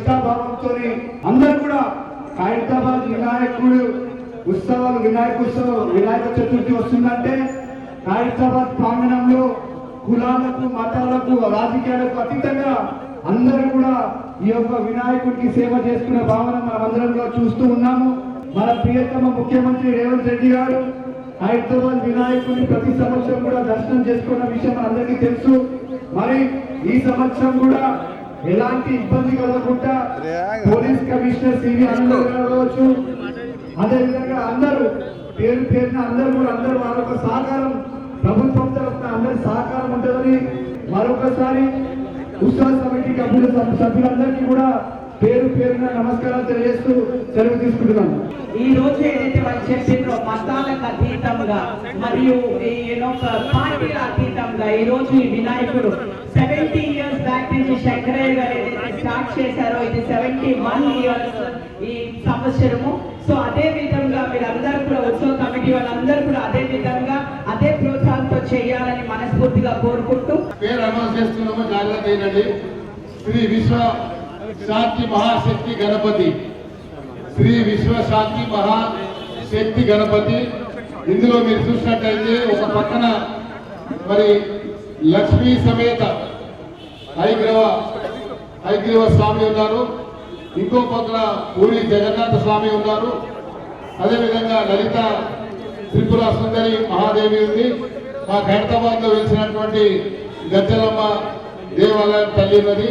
ప్రతిష్టాభావంతో అందరూ కూడా ఖైరతాబాద్ వినాయకుడు ఉత్సవాలు వినాయక చతుర్థి వస్తుందంటే ఖైరతాబాద్ ప్రాంగణంలో కులాలకు మతాలకు రాజకీయాలకు అతీతంగా అందరూ కూడా ఈ యొక్క వినాయకుడికి సేవ చేసుకునే భావన మనం అందరం కూడా చూస్తూ ఉన్నాము. మన ప్రియతమ ముఖ్యమంత్రి రేవంత్ రెడ్డి గారు హైదరాబాద్ వినాయకుడిని ప్రతి సంవత్సరం కూడా దర్శనం చేసుకున్న విషయం అందరికీ తెలుసు. మరి ఈ సంవత్సరం కూడా ఎలాంటి ఇబ్బంది కలగకుండా పోలీస్ కమిషనర్ సివి అందరూ కావచ్చు, అదేవిధంగా అందరూ పేరున అందరూ వారొక సహకారం ప్రభుత్వం తరఫున అందరి సహకారం ఉంటుందని మరొకసారి ఉత్సవ కమిటీ సభ్యులందరికీ కూడా పేరున నమస్కారాలు తెలియజేస్తూ సెలవు తీసుకుంటున్నాను. ఈ రోజు ఏదైతే వాళ్ళు చెప్పినో మతాలకు అతీతంగా మరియు పార్టీల అతీతంగా ఈ రోజు ఈ వినాయకుడు 70 years బ్యాక్ నుంచి శంకరయ్య గారు ఏదైతే స్టార్ట్ చేశారో ఇది 71 years ఈ సంవత్సరము. సో అదే విధంగా మీరందరూ కూడా ఉత్సవ కమిటీ వాళ్ళందరూ కూడా అదే విధంగా అదే ప్రోత్సాహంతో చేయాలని మనస్ఫూర్తిగా కోరుకుంటూ పేరు అనౌన్స్ చేస్తున్నాము. జాగ్రత్త అయినండి. శ్రీ విశ్వ శాంతి మహాశక్తి గణపతి, శ్రీ విశ్వ శాంతి మహాశక్తి గణపతి. ఇందులో మీరు చూసినట్టయితే ఒక పక్కన మరి లక్ష్మీ సమేత హైగ్రీవ స్వామి ఉన్నారు, ఇంకో పక్కన పూరి జగన్నాథ స్వామి ఉన్నారు, అదేవిధంగా లలిత త్రిపుర సుందరి మహాదేవి ఉంది. మా ఖైరతాబాద్ లో వెలిసినటువంటి గజ్జలమ్మ దేవాలయం తల్లి ఉన్నది.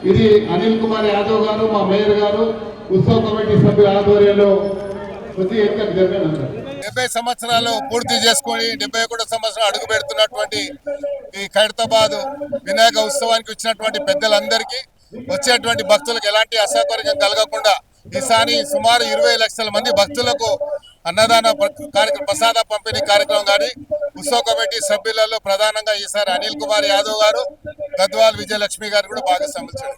ఇది అనిల్ కుమార్ యాదవ్ గారు, మా మేయర్ గారు, ఉత్సవ కమిటీ సభ్యుల ఆధ్వర్యంలో ప్రతి ఎక్కడ జరిగిన 70 సంవత్సరాలు పూర్తి చేసుకొని 71 సంవత్సరాలు అడుగు పెడుతున్నటువంటి ఈ ఖైరతాబాద్ వినాయక ఉత్సవానికి వచ్చినటువంటి పెద్దలందరికీ, వచ్చేటువంటి భక్తులకు ఎలాంటి అసౌకర్యం కలగకుండా ఈసారి సుమారు 20 లక్షల మంది భక్తులకు అన్నదాన ప్రసాద పంపిణీ కార్యక్రమం కానీ ఉత్సవ కమిటీ సభ్యులలో ప్రధానంగా ఈసారి అనిల్ కుమార్ యాదవ్ గారు, గద్వాల్ విజయలక్ష్మి గారు కూడా బాగా సమర్చారు.